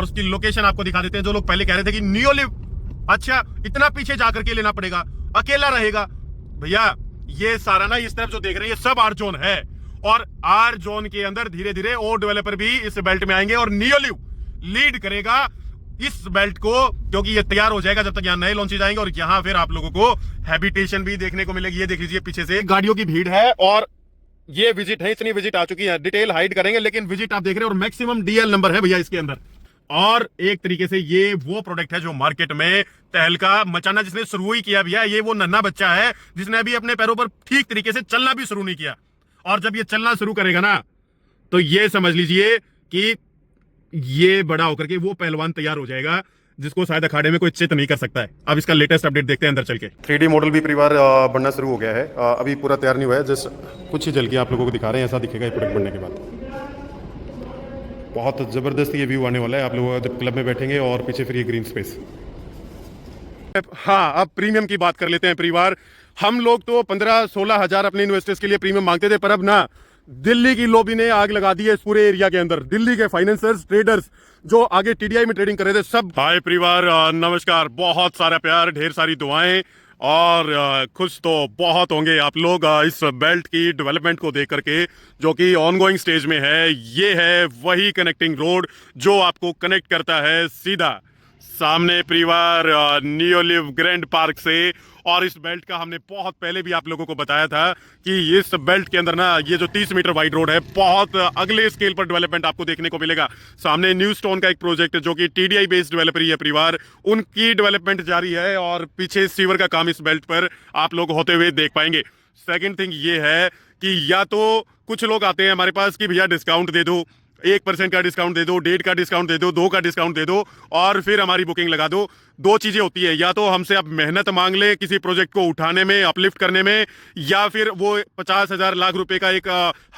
और उसकी लोकेशन आपको दिखा देते हैं। जो लोग पहले कह रहे थे कि नियोलिव अच्छा इतना पीछे जाकर के लेना पड़ेगा, अकेला रहेगा, भैया ये सारा ना इस तरफ जो देख रहे हैं ये सब आर जोन है, और आर जोन के अंदर धीरे धीरे और डेवलपर भी इस बेल्ट में आएंगे और नियोलिव लीड करेगा इस बेल्ट को, क्योंकि ये तैयार हो जाएगा जब तक यहाँ नए लॉन्चेज आएंगे। और यहाँ फिर आप लोगों को हैबिटेशन भी देखने को मिलेगी। ये देख लीजिए पीछे से गाड़ियों की भीड़ है, और ये विजिट है, इतनी विजिट आ चुकी है, डिटेल हाइड करेंगे, लेकिन विजिट आप देख रहे हैं और मैक्सिमम डीएल नंबर है भैया इसके अंदर। और एक तरीके से ये वो प्रोडक्ट है जो मार्केट में तहलका मचाना जिसने शुरू ही किया भैया, ये वो नन्हा बच्चा है जिसने अभी अपने पैरों पर ठीक तरीके से चलना भी शुरू नहीं किया, और जब ये चलना शुरू करेगा ना तो ये समझ लीजिए कि ये बड़ा होकर के वो पहलवान तैयार हो जाएगा जिसको शायद अखाड़े में कोई चित नहीं कर सकता है। अब इसका लेटेस्ट अपडेट देखते हैं अंदर चल के। 3D मॉडल भी परिवार बनना शुरू हो गया है, अभी पूरा तैयार नहीं हुआ है, जस्ट कुछ ही झलकियां आप लोगों को दिखा रहे हैं, ऐसा दिखेगा ये प्रोडक्ट बनने के बाद। बहुत जबरदस्त ये व्यू आने वाला है आप लोग जब क्लब में बैठेंगे, और पीछे फिर ये ग्रीन स्पेस। हाँ, अब प्रीमियम की बात कर लेते हैं परिवार। हम लोग तो 15-16 हजार अपने इन्वेस्टर्स के लिए प्रीमियम मांगते थे, पर अब ना दिल्ली की लॉबी ने आग लगा दी है इस पूरे एरिया के अंदर। दिल्ली के फाइनेंसर्स, ट्रेडर्स जो आगे टीडीआई में ट्रेडिंग कर रहे थे सब। हाय परिवार, नमस्कार, बहुत सारा प्यार, ढेर सारी दुआएं, और खुश तो बहुत होंगे आप लोग इस बेल्ट की डेवलपमेंट को देख करके जो कि ऑनगोइंग स्टेज में है। ये है वही कनेक्टिंग रोड जो आपको कनेक्ट करता है सीधा सामने परिवार नियोलिव ग्रैंड पार्क से। और इस बेल्ट का हमने बहुत पहले भी आप लोगों को बताया था कि इस बेल्ट के अंदर ना ये जो 30 मीटर वाइड रोड है, बहुत अगले स्केल पर डेवलपमेंट आपको देखने को मिलेगा। सामने न्यू स्टोन का एक प्रोजेक्ट जो कि टीडीआई बेस्ड डेवलपर ही है परिवार, उनकी डेवलपमेंट जारी है, और पीछे सीवर का काम इस बेल्ट पर आप लोग होते हुए देख पाएंगे। सेकेंड थिंग ये है कि या तो कुछ लोग आते हैं हमारे पास कि भैया डिस्काउंट दे दो, 1% का डिस्काउंट दे दो, 1.5 का डिस्काउंट दे दो, 2 का डिस्काउंट दे दो, और फिर हमारी बुकिंग लगा दो। दो चीजें होती है, या तो हमसे अब मेहनत मांग ले किसी प्रोजेक्ट को उठाने में, अपलिफ्ट करने में, या फिर वो 50,000 लाख रुपए का एक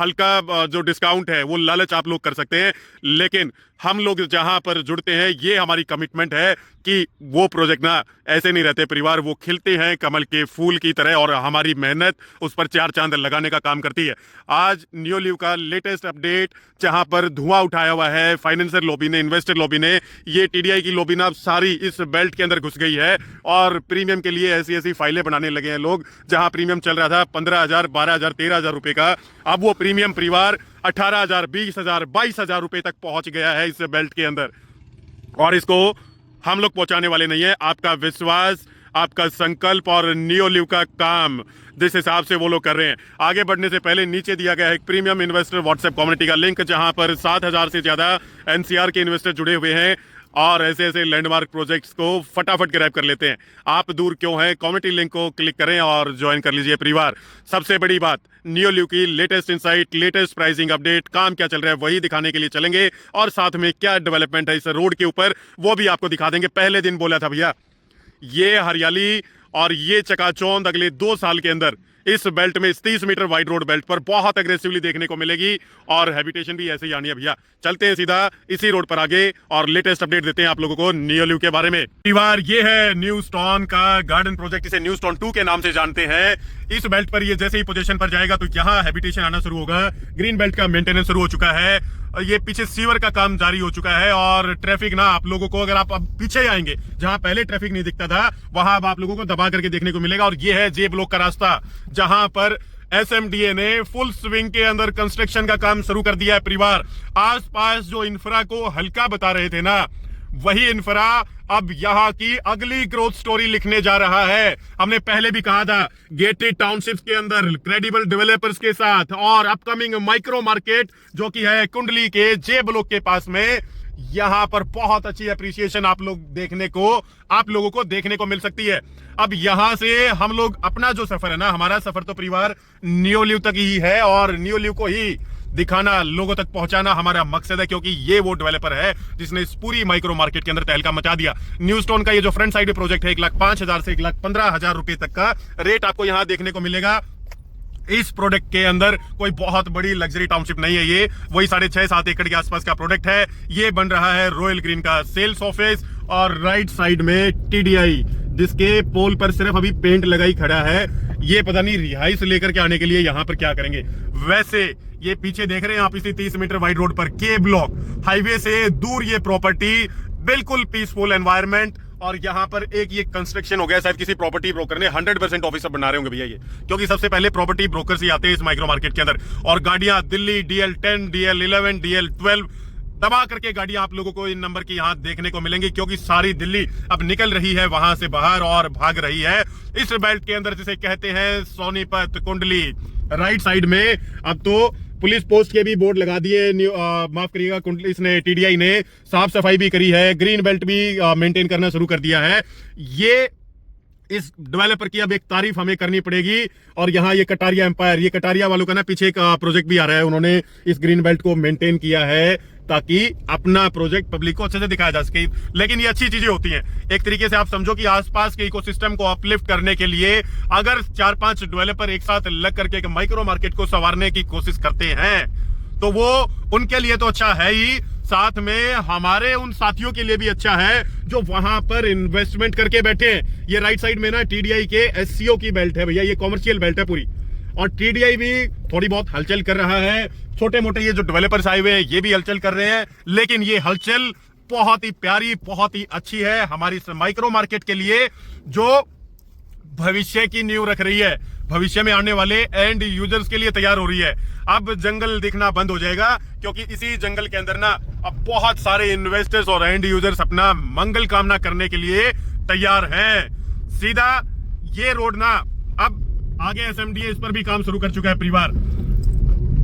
हल्का जो डिस्काउंट है वो लालच आप लोग कर सकते हैं। लेकिन हम लोग जहां पर जुड़ते हैं, ये हमारी कमिटमेंट है कि वो प्रोजेक्ट ना ऐसे नहीं रहते परिवार, वो खिलते हैं कमल के फूल की तरह, और हमारी मेहनत उस पर 4 चांद लगाने का काम करती है। आज नियोलिव का लेटेस्ट अपडेट जहां पर धुआं उठाया हुआ है फाइनेंसर लॉबी ने, इन्वेस्टर लॉबी ने, ये टीडीआई की लॉबी ना सारी इस बेल्ट के अंदर घुस गई है, और प्रीमियम के लिए ऐसी ऐसी फाइलें बनाने लगे हैं लोग। जहां प्रीमियम चल रहा था 15,000, 12,000, 13,000 रुपए का, अब वो प्रीमियम परिवार 18,000, 20,000, 22,000 रुपए तक पहुंच गया है इस बेल्ट के अंदर। और इसको हम लोग पहुंचाने वाले नहीं है, आपका विश्वास, आपका संकल्प और नियोलिव का काम जिस हिसाब से वो लोग कर रहे हैं। आगे बढ़ने से पहले नीचे दिया गया है एक प्रीमियम इन्वेस्टर व्हाट्सएप कम्युनिटी का लिंक, जहां पर 7,000 से ज्यादा एनसीआर के इन्वेस्टर जुड़े हुए हैं, और ऐसे ऐसे लैंडमार्क प्रोजेक्ट्स को फटाफट ग्रैब कर लेते हैं। आप दूर क्यों हैं, कम्युनिटी लिंक को क्लिक करें और ज्वाइन कर लीजिए परिवार। सबसे बड़ी बात, नियोलिव की latest insight, latest pricing update, काम क्या चल रहा है वही दिखाने के लिए चलेंगे, और साथ में क्या डेवलपमेंट है इस रोड के ऊपर वो भी आपको दिखा देंगे। पहले दिन बोला था भैया, ये हरियाली और ये चकाचौंध अगले 2 साल के अंदर इस बेल्ट में, इस 30 मीटर वाइड रोड बेल्ट पर बहुत अग्रेसिवली देखने को मिलेगी, और हैबिटेशन भी ऐसे ही आनी है भैया। चलते हैं सीधा इसी रोड पर आगे और लेटेस्ट अपडेट देते हैं आप लोगों को नियोलिव के बारे में। परिवार, ये है न्यू स्टोन का गार्डन प्रोजेक्ट, इसे न्यू स्टोन 2 के नाम से जानते हैं। इस बेल्ट पर ये जैसे ही पोजीशन पर जाएगा तो यहाँ हैबिटेशन आना शुरू होगा। ग्रीन बेल्ट का मेंटेनेंस शुरू हो चुका है, ये पीछे सीवर का काम जारी हो चुका है, और ट्रैफिक ना आप लोगों को, अगर आप अब पीछे आएंगे जहां पहले ट्रैफिक नहीं दिखता था, वहां अब आप लोगों को दबा करके देखने को मिलेगा। और ये है जे ब्लॉक का रास्ता, जहां पर एसएमडीए ने फुल स्विंग के अंदर कंस्ट्रक्शन का काम शुरू कर दिया है परिवार। आसपास जो इंफ्रा को हल्का बता रहे थे ना, वही इंफ्रा अब यहाँ की अगली ग्रोथ स्टोरी लिखने जा रहा है। हमने पहले भी कहा था, गेटेड टाउनशिप्स के अंदर क्रेडिबल डेवलपर्स के साथ, और अपकमिंग माइक्रो मार्केट जो कि है कुंडली के जे ब्लॉक के पास में, यहां पर बहुत अच्छी एप्रिसिएशन आप लोगों को देखने को मिल सकती है। अब यहां से हम लोग अपना जो सफर है ना, हमारा सफर तो परिवार नियोलिव तक ही है, और नियोलिव को ही दिखाना, लोगों तक पहुंचाना हमारा मकसद है, क्योंकि ये वो डेवलपर है जिसने इस पूरी माइक्रो मार्केट के अंदर तहलका मचा दिया। न्यू स्टोन का ये जो फ्रंट साइड प्रोजेक्ट है, 1,05,000 से 1,15,000 रुपए तक का रेट आपको यहां देखने को मिलेगा। इस प्रोडक्ट के अंदर कोई बहुत बड़ी लग्जरी टाउनशिप नहीं है, ये वही 6.5-7 एकड़ के आसपास का प्रोडक्ट है। ये बन रहा है रॉयल ग्रीन का सेल्स ऑफिस, और राइट साइड में टीडीआई, जिसके पोल पर सिर्फ अभी पेंट लगा ही खड़ा है। ये पता नहीं रिहाइश लेकर के आने के लिए यहाँ पर क्या करेंगे। वैसे ये पीछे देख रहे हैं आप, इसी 30 मीटर वाइड रोड पर के ब्लॉक, हाईवे से दूर ये प्रॉपर्टी, बिल्कुल पीसफुल एनवायरनमेंट। और यहाँ पर एक ये कंस्ट्रक्शन हो गया शायद किसी प्रॉपर्टी ब्रोकर ने, 100% ऑफिसर बना रहे होंगे भैया ये, क्योंकि सबसे पहले प्रॉपर्टी ब्रोकर ही आते हैं इस माइक्रो मार्केट के अंदर। और गाड़ियां दिल्ली DL10, DL11, DL12 दबा करके गाड़ियां आप लोगों को इन नंबर की यहां देखने को मिलेंगी, क्योंकि सारी दिल्ली अब निकल रही है वहां से बाहर और भाग रही है इस बेल्ट के अंदर, जिसे कहते हैं सोनीपत कुंडली। राइट साइड में अब तो पुलिस पोस्ट के भी बोर्ड लगा दिए, माफ करिएगा कुंडली इसने TDI ने साफ सफाई भी करी है, ग्रीन बेल्ट भी मेंटेन करना शुरू कर दिया है। ये इस डेवलपर की अब एक तारीफ हमें करनी पड़ेगी। और यहाँ ये कटारिया एम्पायर, ये कटारिया वालों का ना पीछे एक प्रोजेक्ट भी आ रहा है, उन्होंने इस ग्रीन बेल्ट को मेंटेन किया है ताकि अपना प्रोजेक्ट पब्लिक को अच्छे से दिखाया जा सके। लेकिन ये अच्छी चीजें होती हैं, एक तरीके से आप समझो कि आसपास के इकोसिस्टम को अपलिफ्ट करने के लिए अगर 4-5 डेवलपर एक साथ लग करके एक माइक्रो मार्केट को संवारने की कोशिश करते हैं तो वो उनके लिए तो अच्छा है ही, साथ में हमारे उन साथियों के लिए भी अच्छा है जो वहां पर इन्वेस्टमेंट करके बैठे हैं। ये राइट साइड में ना TDI के SCO की बेल्ट है भैया, ये कॉमर्शियल बेल्ट है पूरी, और TDI भी थोड़ी बहुत हलचल कर रहा है। छोटे मोटे ये जो डेवलपर्स आए हुए हैं ये भी हलचल कर रहे हैं, लेकिन ये हलचल बहुत ही प्यारी, बहुत ही अच्छी है हमारी माइक्रो मार्केट के लिए, जो भविष्य की नींव रख रही है, भविष्य में आने वाले एंड यूजर्स के लिए तैयार हो रही है। अब जंगल दिखना बंद हो जाएगा, क्योंकि इसी जंगल के अंदर ना अब बहुत सारे इन्वेस्टर्स और एंड यूजर्स अपना मंगल कामना करने के लिए तैयार हैं। सीधा ये रोड ना अब आगे SMDA इस पर भी काम शुरू कर चुका है परिवार,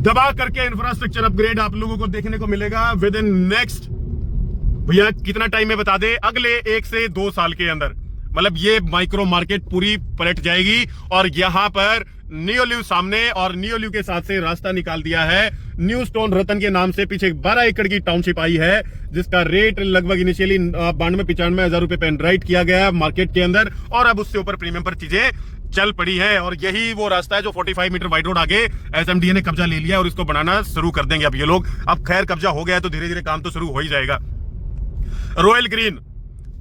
दबा करके इंफ्रास्ट्रक्चर अपग्रेड आप लोगों को देखने को मिलेगा विद इन नेक्स्ट, भैया कितना टाइम में बता दे, अगले 1 से 2 साल के अंदर। मतलब ये माइक्रो मार्केट पूरी पलट जाएगी। और यहां पर नियोल्यू सामने, और नियोल्यू के साथ से रास्ता निकाल दिया है न्यू स्टोन रतन के नाम से। पीछे 12 एकड़ की टाउनशिप आई है, जिसका रेट लगभग इनिशियली 92-95 हजार रुपए पे राइट किया गया मार्केट के अंदर, और अब उससे ऊपर प्रीमियम पर चीजें चल पड़ी है। और यही वो रास्ता है जो 45 मीटर वाइड रोड आगे SMDA ने कब्जा ले लिया और इसको बनाना शुरू कर देंगे अब ये लोग। अब खैर कब्जा हो गया है तो धीरे धीरे काम तो शुरू हो ही जाएगा। रॉयल ग्रीन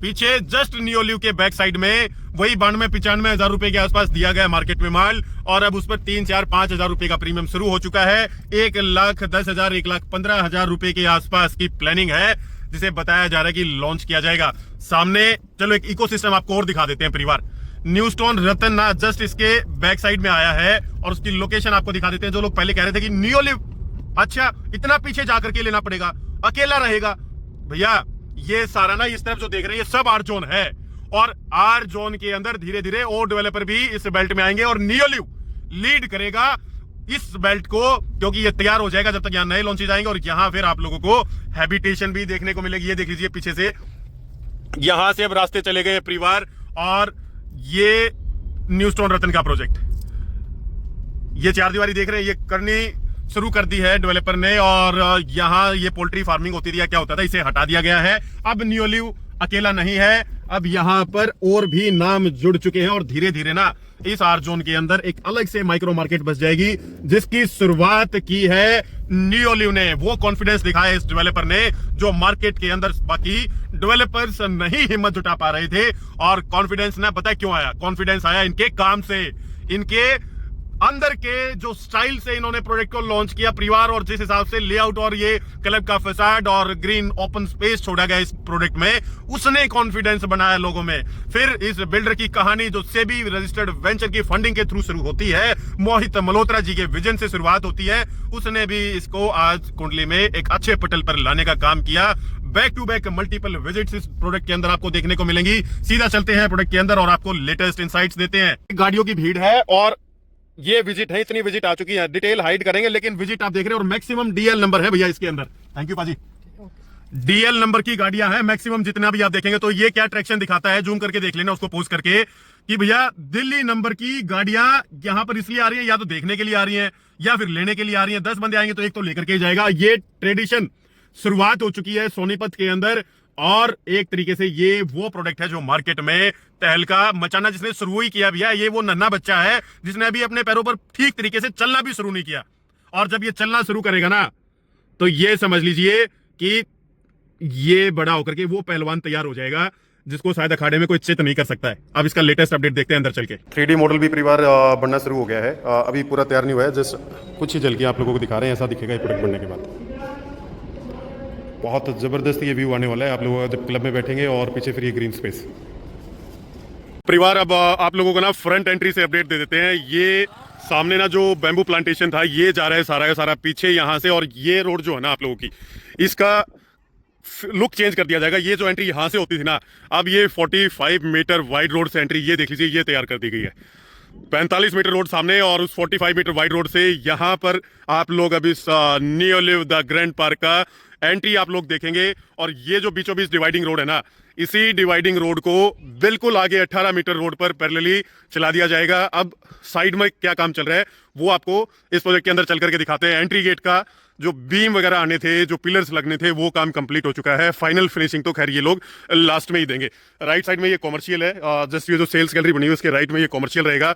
पीछे जस्ट नियोल्यू के बैक साइड में वही 92-95 हजार रुपए के आसपास दिया गया मार्केट में माल, और अब उस पर 3-4-5 हजार रुपए का प्रीमियम शुरू हो चुका है। 1,10,000 1,15,000 रुपए के आसपास की प्लानिंग है, जिसे बताया जा रहा है कि लॉन्च किया जाएगा। सामने चलो एक इकोसिस्टम आपको और दिखा देते हैं परिवार। न्यू स्टोन रतन ना जस्ट इसके बैक साइड में आया है, और उसकी लोकेशन आपको दिखा देते हैं। जो लोग पहले कह रहे थे कि नियोल्यू अच्छा इतना पीछे जाकर के लेना पड़ेगा, अकेला रहेगा, भैया ये सारा ना इस तरफ जो देख रहे हैं ये सब आर जोन है, और आर जोन के अंदर धीरे धीरे और डेवलपर भी इस बेल्ट में आएंगे, और नियोल्यू लीड करेगा इस बेल्ट को, क्योंकि ये तैयार हो जाएगा जब तक यहाँ नए लॉन्चेज आएंगे। और यहाँ फिर आप लोगों को हैबिटेशन भी देखने को मिलेगी। ये देख लीजिए पीछे से, यहां से अब रास्ते चले गए परिवार, और ये न्यू स्टोन रतन का प्रोजेक्ट, ये 4 दीवारी देख रहे हैं, ये करनी शुरू कर दी है डेवलपर ने। और यहाँ ये पोल्ट्री फार्मिंग होती थी या क्या होता था, इसे हटा दिया गया है। अब नियोल्यू अकेला नहीं है, अब यहाँ पर और भी नाम जुड़ चुके हैं, और धीरे धीरे ना इस आर जोन के अंदर एक अलग से माइक्रो मार्केट बस जाएगी, जिसकी शुरुआत की है नियोल्यू ने। वो कॉन्फिडेंस दिखाया इस डेवलपर ने, जो मार्केट के अंदर बाकी डेवलपर्स नहीं हिम्मत जुटा पा रहे थे। और कॉन्फिडेंस ना पता है क्यों आया, कॉन्फिडेंस आया इनके काम से, इनके अंदर के जो स्टाइल से इन्होंने प्रोडक्ट को लॉन्च किया परिवार, और जिस हिसाब से लेआउट और ये क्लब का फसाड और ग्रीन ओपन स्पेस छोड़ा गया इस प्रोडक्ट में, उसने कॉन्फिडेंस बनाया लोगों में। फिर इस बिल्डर की कहानी जो सेबी रजिस्टर्ड वेंचर की फंडिंग के थ्रू शुरू होती है, मोहित मल्होत्रा जी के विजन से शुरुआत होती है, उसने भी इसको आज कुंडली में एक अच्छे पटल पर लाने का काम किया। Back to back multiple visits इस प्रोडक्ट के अंदर आपको देखने को मिलेंगी। सीधा चलते हैं प्रोडक्ट के अंदर और आपको लेटेस्ट इंसाइट्स देते हैं। गाड़ियों की भीड़ है और ये विजिट है, इतनी विजिट आ चुकी है, डिटेल हाइड करेंगे, लेकिन विजिट आप देख रहे हैं, और मैक्सिमम DL नंबर है भैया इसके अंदर। थैंक यू पाजी। DL नंबर की गाड़ियां हैं मैक्सिमम, जितना भी आप देखेंगे। तो ये क्या ट्रैक्शन दिखाता है, जूम करके देख लेना उसको पोस्ट करके, कि भैया दिल्ली नंबर की गाड़ियां यहां पर इसलिए आ रही है, या तो देखने के लिए आ रही है या फिर लेने के लिए आ रही है। 10 बंदे आएंगे तो एक तो लेकर के जाएगा। ये ट्रेडिशन शुरुआत हो चुकी है सोनीपत के अंदर, और एक तरीके से ये वो प्रोडक्ट है जो मार्केट में तहलका मचाना जिसने शुरू ही किया भैया। ये वो नन्हा बच्चा है जिसने अभी अपने पैरों पर ठीक तरीके से चलना भी शुरू नहीं किया, और जब ये चलना शुरू करेगा ना तो ये समझ लीजिए कि ये बड़ा होकर के वो पहलवान तैयार हो जाएगा जिसको शायद अखाड़े में कोई चित नहीं कर सकता है। अब इसका लेटेस्ट अपडेट देखते हैं अंदर चल के। 3D मॉडल भी परिवार बनना शुरू हो गया है। अभी पूरा तैयार नहीं हुआ है, जस्ट कुछ ही चल के आप लोगों को दिखा रहे हैं। ऐसा दिखेगा ये प्रोडक्ट बनने के बाद। बहुत ज़बरदस्त ये व्यू आने वाला है आप लोगों जब क्लब में बैठेंगे और पीछे फिर ये ग्रीन स्पेस। परिवार अब आप लोगों को ना फ्रंट एंट्री से अपडेट दे देते हैं। ये सामने ना जो बैम्बू प्लांटेशन था ये जा रहा है सारा का सारा पीछे यहाँ से, और ये रोड जो है ना आप लोगों की, इसका लुक चेंज कर दिया जाएगा। ये जो एंट्री यहाँ से होती थी ना, अब ये 45 मीटर वाइड रोड से एंट्री, ये देख लीजिए, ये तैयार कर दी गई है। 45 मीटर रोड सामने और उस 45 मीटर वाइड रोड से यहाँ पर आप लोग अभी नियोलिव द ग्रैंड पार्क का एंट्री आप लोग देखेंगे। और ये जो बीचों बीच डिवाइडिंग रोड है ना, इसी डिवाइडिंग रोड को बिल्कुल आगे 18 मीटर रोड पर पैरेलली चला दिया जाएगा। अब साइड में क्या काम चल रहा है वो आपको इस प्रोजेक्ट के अंदर चल करके दिखाते हैं। एंट्री गेट का जो बीम वगैरह आने थे, जो पिलर्स लगने थे, वो काम कंप्लीट हो चुका है। फाइनल फिनिशिंग तो खैर ये लोग लास्ट में ही देंगे। राइट साइड में ये कॉमर्शियल है, जस्ट ये जो सेल्स गैलरी बनी हुई है उसके राइट में ये कॉमर्शियल रहेगा।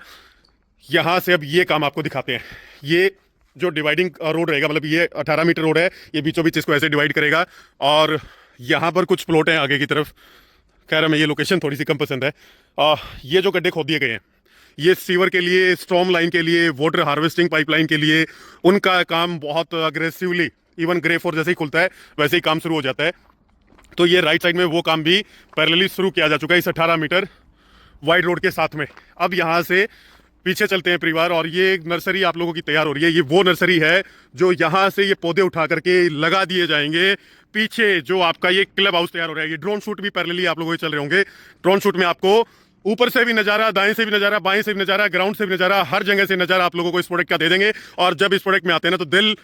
यहाँ से अब ये काम आपको दिखाते हैं। ये जो डिवाइडिंग रोड रहेगा, मतलब ये 18 मीटर रोड है, ये बीचों बीच इसको ऐसे डिवाइड करेगा। और यहाँ पर कुछ प्लॉट हैं आगे की तरफ। खैर हमें ये लोकेशन थोड़ी सी कम पसंद है। ये जो गड्ढे खोद दिए गए हैं ये सीवर के लिए, स्टॉर्म लाइन के लिए, वाटर हार्वेस्टिंग पाइपलाइन के लिए, उनका काम बहुत अग्रेसिवली, इवन ग्रे 4 जैसे ही खुलता है वैसे ही काम शुरू हो जाता है। तो ये राइट साइड में वो काम भी पैरेलली शुरू किया जा चुका है इस 18 मीटर वाइड रोड के साथ में। अब यहाँ से पीछे चलते हैं परिवार, और ये एक नर्सरी आप लोगों की तैयार हो रही है। ये वो नर्सरी है जो यहाँ से ये पौधे उठा करके लगा दिए जाएंगे। पीछे जो आपका ये क्लब हाउस तैयार हो रहा है, ये ड्रोन शूट भी पैरेलली आप लोगों के चल रहे होंगे। ड्रोन शूट में आपको ऊपर से भी नजारा, दाएं से भी नजारा, बाएं से भी नजारा, ग्राउंड से भी नजारा, हर जगह से नजारा आप लोगों को इस प्रोडक्ट का दे देंगे। और जब इस प्रोडक्ट में आते हैं ना तो दिल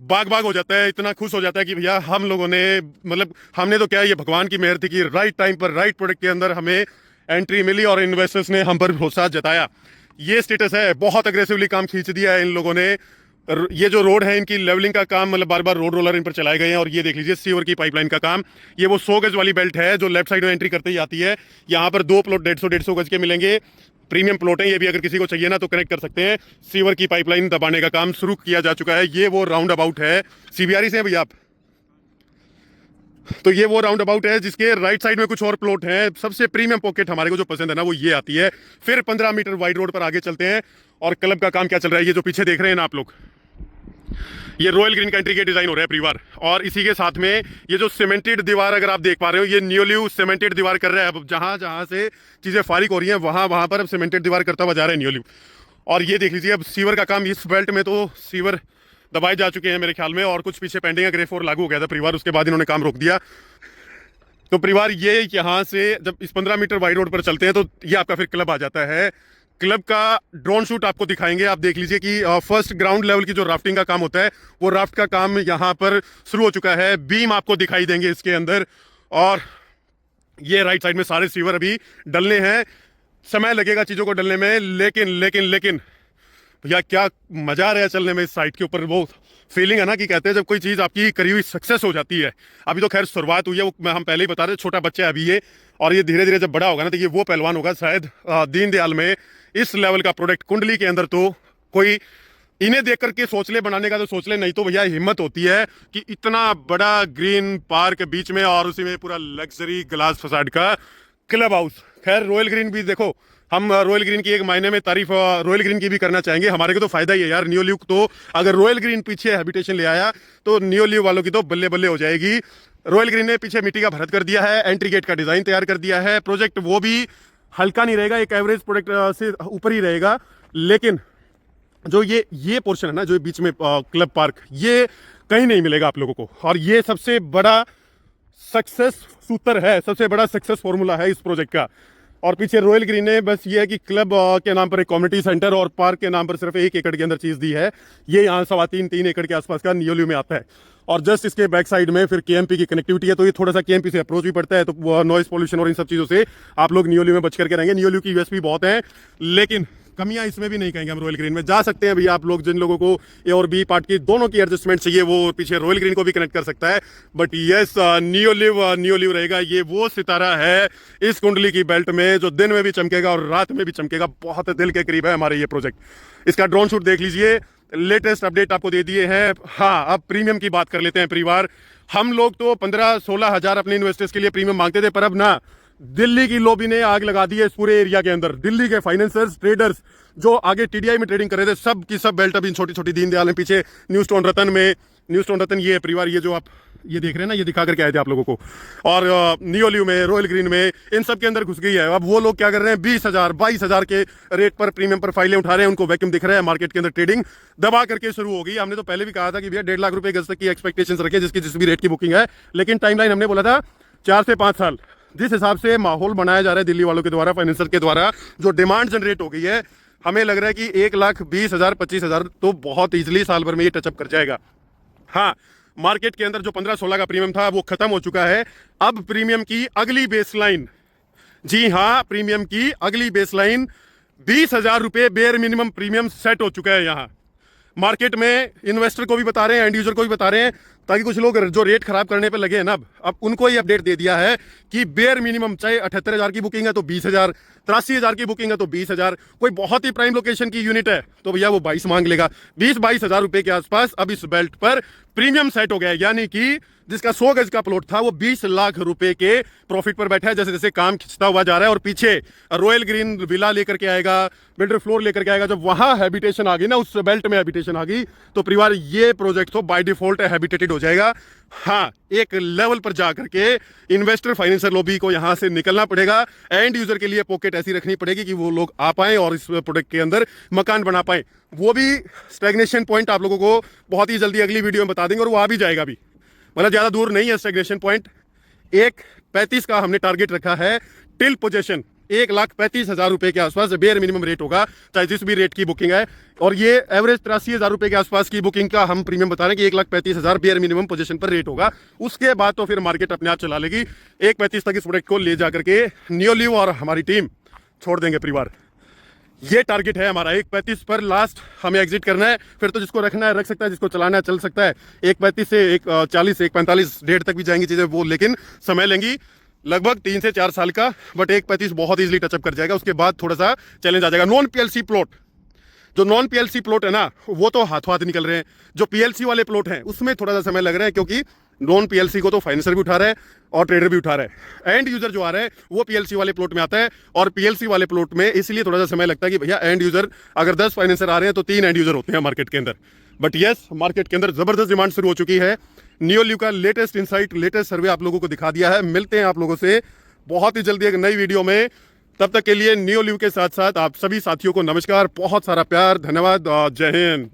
बाग बाग हो जाता है, इतना खुश हो जाता है कि भैया हम लोगों ने, मतलब हमने तो क्या, ये भगवान की मेहर थी कि राइट टाइम पर राइट प्रोडक्ट के अंदर हमें एंट्री मिली और इन्वेस्टर्स ने हम पर भरोसा जताया। ये स्टेटस है। बहुत अग्रेसिवली काम खींच दिया है इन लोगों ने। ये जो रोड है इनकी लेवलिंग का काम, मतलब बार बार रोड रोलर इन पर चलाए गए हैं। और ये देख लीजिए सीवर की पाइपलाइन का काम। ये वो 100 गज वाली बेल्ट है जो लेफ्ट साइड में एंट्री करते ही आती है। यहाँ पर 2 प्लॉट 150 गज के मिलेंगे। प्रीमियम प्लॉट है ये भी, अगर किसी को चाहिए ना तो कनेक्ट कर सकते हैं। सीवर की पाइपलाइन दबाने का काम शुरू किया जा चुका है। ये वो राउंड अबाउट है। सीबीआरई से हैं भैया आप? तो ये वो राउंड अबाउट है जिसके राइट साइड में कुछ और प्लॉट हैं। सबसे प्रीमियम पॉकेट हमारे को जो पसंद है ना वो ये आती है। फिर 15 मीटर वाइड रोड पर आगे चलते हैं और क्लब का काम क्या चल रहा है ये जो पीछे देख रहे हैं ना आप लोग, ये रॉयल ग्रीन कंट्री के डिजाइन हो रहा है परिवार। और इसी के साथ में ये जो सीमेंटेड दीवार अगर आप देख पा रहे हो, ये नियोलिव सीमेंटेड दीवार कर रहा है। अब जहां जहां से चीजें फारिग हो रही हैं वहां पर अब सीमेंटेड दीवार करता हुआ जा रहा है नियोलिव। और ये देख लीजिए अब सीवर का काम, इस बेल्ट में तो सीवर दबाए जा चुके हैं मेरे ख्याल में, और कुछ पीछे पेंडिंग है। ग्रे 4 लागू हो गया था परिवार, उसके बाद इन्होंने काम रोक दिया। तो परिवार ये यहाँ से जब इस 15 मीटर वाइड रोड पर चलते हैं तो ये आपका फिर क्लब आ जाता है। क्लब का ड्रोन शूट आपको दिखाएंगे। आप देख लीजिए कि फर्स्ट ग्राउंड लेवल की जो राफ्टिंग का काम होता है वो राफ्ट का काम यहाँ पर शुरू हो चुका है। बीम आपको दिखाई देंगे इसके अंदर। और ये राइट साइड में सारे सीवर अभी डलने हैं। समय लगेगा चीज़ों को डलने में, लेकिन लेकिन लेकिन भैया क्या मजा आ रहा है चलने में इस साइड के ऊपर। वो फीलिंग है ना कि कहते हैं जब कोई चीज़ आपकी करी हुई सक्सेस हो जाती है। अभी तो खैर शुरुआत हुई है, वो हम पहले ही बता रहे, छोटा बच्चा है अभी ये, और ये धीरे धीरे जब बड़ा होगा ना तो ये वो पहलवान होगा शायद दीनदयाल में। इस लेवल का प्रोडक्ट कुंडली के अंदर तो कोई इन्हें देख करके सोच ले बनाने का तो सोच ले, नहीं तो भैया हिम्मत होती है कि इतना बड़ा ग्रीन पार्क बीच में और उसी में पूरा लग्जरी ग्लास फसाड का क्लब हाउस। खैर रॉयल ग्रीन भी देखो, हम रॉयल ग्रीन की एक मायने में तारीफ रॉयल ग्रीन की भी करना चाहेंगे। हमारे को तो फायदा ही है यार। नियोलिव तो अगर रॉयल ग्रीन पीछे हैबिटेशन ले आया तो नियोलिव वालों की तो बल्ले बल्ले हो जाएगी। रॉयल ग्रीन ने पीछे मिट्टी का भरत कर दिया है, एंट्री गेट का डिजाइन तैयार कर दिया है। प्रोजेक्ट वो भी हल्का नहीं रहेगा, एक एवरेज प्रोडक्ट से ऊपर ही रहेगा। लेकिन जो ये पोर्शन है ना जो बीच में क्लब पार्क, ये कहीं नहीं मिलेगा आप लोगों को। और ये सबसे बड़ा सक्सेस सूत्र है, सबसे बड़ा सक्सेस फॉर्मूला है इस प्रोजेक्ट का। और पीछे रॉयल ग्रीन ने बस ये है कि क्लब के नाम पर एक कम्युनिटी सेंटर और पार्क के नाम पर सिर्फ 1 एकड़ के अंदर चीज़ दी है। ये यहाँ 3.25-3 एकड़ के आसपास का नियोलिव में आता है। और जस्ट इसके बैक साइड में फिर केएमपी की कनेक्टिविटी है, तो ये थोड़ा सा केएमपी से अप्रोच भी पड़ता है, तो नॉइस पोल्यूशन और इन सब चीज़ों से आप लोग नियोलिव में बच करके रहेंगे। नियोलिव की यूएसपी बहुत है, लेकिन कमियां इसमें भी नहीं कहेंगे हम। रॉयल ग्रीन में जा सकते हैं भैया आप लोग, जिन लोगों को ए और बी पार्ट की दोनों की एडजस्टमेंट चाहिए वो पीछे रॉयल ग्रीन को भी कनेक्ट कर सकता है। बट यस नियोलिव रहेगा। ये वो सितारा है इस कुंडली की बेल्ट में जो दिन में भी चमकेगा और रात में भी चमकेगा। बहुत दिल के करीब है हमारे ये प्रोजेक्ट। इसका ड्रोन शूट देख लीजिए, लेटेस्ट अपडेट आपको दे दिए हैं। हाँ, अब प्रीमियम की बात कर लेते हैं परिवार। हम लोग तो 15-16 हज़ार अपने इन्वेस्टर्स के लिए प्रीमियम मांगते थे, पर अब ना दिल्ली की लॉबी ने आग लगा दी है इस पूरे एरिया के अंदर। दिल्ली के फाइनेंसर्स, ट्रेडर्स जो आगे टीडीआई में ट्रेडिंग कर रहे थे, सब की सब बेल्ट अभी छोटी छोटी दीनदयाल में पीछे न्यू स्टोन रतन में। न्यू स्टोन रतन ये परिवार, ये जो आप ये देख रहे हैं ना, ये दिखा करके आए थे आप लोगों को। और नियोलियो में, रॉयल ग्रीन में, इन सब के अंदर घुस गई है। अब वो लोग क्या कर रहे हैं, 20,000 22,000 के रेट पर प्रीमियम पर फाइलें उठा रहे हैं। उनको वैक्यूम दिख रहा है, मार्केट के अंदर ट्रेडिंग दबा करके शुरू होगी। हमने तो पहले भी कहा था कि भैया 1.5 लाख रुपए गज तक की एक्सपेक्टेशन रखे जिसकी जिस भी रेट की बुकिंग है, लेकिन टाइमलाइन हमने बोला था 4 से 5 साल। जिस हिसाब से माहौल बनाया जा रहा है दिल्ली वालों के द्वारा, फाइनेंसर के द्वारा, जो डिमांड जनरेट हो गई है, हमें लग रहा है कि 1,20,000 25,000 तो बहुत इजीली साल भर में ये टचअप कर जाएगा। हाँ, मार्केट के अंदर जो 15-16 का प्रीमियम था वो खत्म हो चुका है। अब प्रीमियम की अगली बेसलाइन, जी हाँ, प्रीमियम की अगली बेसलाइन 20,000 रुपए बेयर मिनिमम प्रीमियम सेट हो चुका है। यहाँ मार्केट में इन्वेस्टर को भी बता रहे हैं, एंड यूजर को भी बता रहे हैं, ताकि कुछ लोग जो रेट खराब करने पे लगे हैं ना, अब उनको ही अपडेट दे दिया है कि बेयर मिनिमम चाहे 78,000 की बुकिंग है तो 20,000, 83,000 की बुकिंग है तो 20,000, कोई बहुत ही प्राइम लोकेशन की यूनिट है तो भैया वो 22 मांग लेगा। 20-22,000 रुपए के आसपास अब इस बेल्ट पर प्रीमियम सेट हो गया है। यानी कि जिसका 100 गज का प्लॉट था वो 20 लाख रुपए के प्रॉफिट पर बैठा है। जैसे जैसे काम खिंचता हुआ जा रहा है और पीछे रॉयल ग्रीन विला लेकर के आएगा, बिल्डर फ्लोर लेकर के आएगा। जब वहां हैबिटेशन आ गई ना, उस बेल्ट में हैबिटेशन आ गई, तो परिवार ये प्रोजेक्ट तो बाय डिफॉल्ट हैबिटेटेड हो जाएगा। हाँ, एक लेवल पर जाकर के इन्वेस्टर फाइनेंसर लॉबी को यहां से निकलना पड़ेगा। एंड यूजर के लिए पॉकेट ऐसी रखनी पड़ेगी कि वो लोग आ पाए और इस प्रोडक्ट के अंदर मकान बना पाए। वो भी स्टैग्नेशन पॉइंट आप लोगों को बहुत ही जल्दी अगली वीडियो में बता देंगे, और वो आ भी जाएगा भी, मतलब ज्यादा दूर नहीं है स्टैग्नेशन पॉइंट। 1,35 का हमने टारगेट रखा है टिल पोजीशन। 1,35,000 रुपए के आसपास बेयर मिनिमम रेट होगा, चाहे जिस भी रेट की बुकिंग है। और ये एवरेज 83,000 रुपए के आसपास की बुकिंग का हम प्रीमियम बता रहे हैं कि 1,35,000 बेयर मिनिमम पोजीशन पर रेट होगा। उसके बाद तो फिर मार्केट अपने आप चला लेगी। 1,35 तक इस प्रोडक्ट को ले जाकर के नियोलियो और हमारी टीम छोड़ देंगे परिवार। ये टारगेट है हमारा। 1,35 पर लास्ट हमें एग्जिट करना है। फिर तो जिसको रखना है रख सकता है, जिसको चलाना है चल सकता है। 1,35 से 1,40 1,45 डेढ़ तक भी जाएंगी चीजें वो, लेकिन समय लेंगी लगभग 3 से 4 साल का। बट 1,35 बहुत इजीली टचअप कर जाएगा। उसके बाद थोड़ा सा चैलेंज आ जाएगा। नॉन पीएलसी प्लॉट, जो नॉन पीएलसी प्लॉट है ना, वो तो हाथों हाथ निकल रहे हैं। जो पीएलसी वाले प्लॉट हैं उसमें थोड़ा सा समय लग रहा है, क्योंकि नॉन पीएलसी को तो फाइनेंसर भी उठा रहा है और ट्रेडर भी उठा रहा है। एंड यूजर जो आ रहा है वो पीएलसी वाले प्लॉट में आता है, और पीएलसी वाले प्लॉट में इसलिए थोड़ा सा समय लगता है कि भैया एंड यूजर अगर 10 फाइनेंसर आ रहे हैं तो 3 एंड यूजर होते हैं मार्केट के अंदर। बट यस, मार्केट के अंदर जबरदस्त डिमांड शुरू हो चुकी है। नियोलियो का लेटेस्ट इंसाइट, लेटेस्ट सर्वे आप लोगों को दिखा दिया है। मिलते हैं आप लोगों से बहुत ही जल्दी एक नई वीडियो में। तब तक के लिए नियोलियो के साथ साथ आप सभी साथियों को नमस्कार, बहुत सारा प्यार, धन्यवाद, जय हिंद।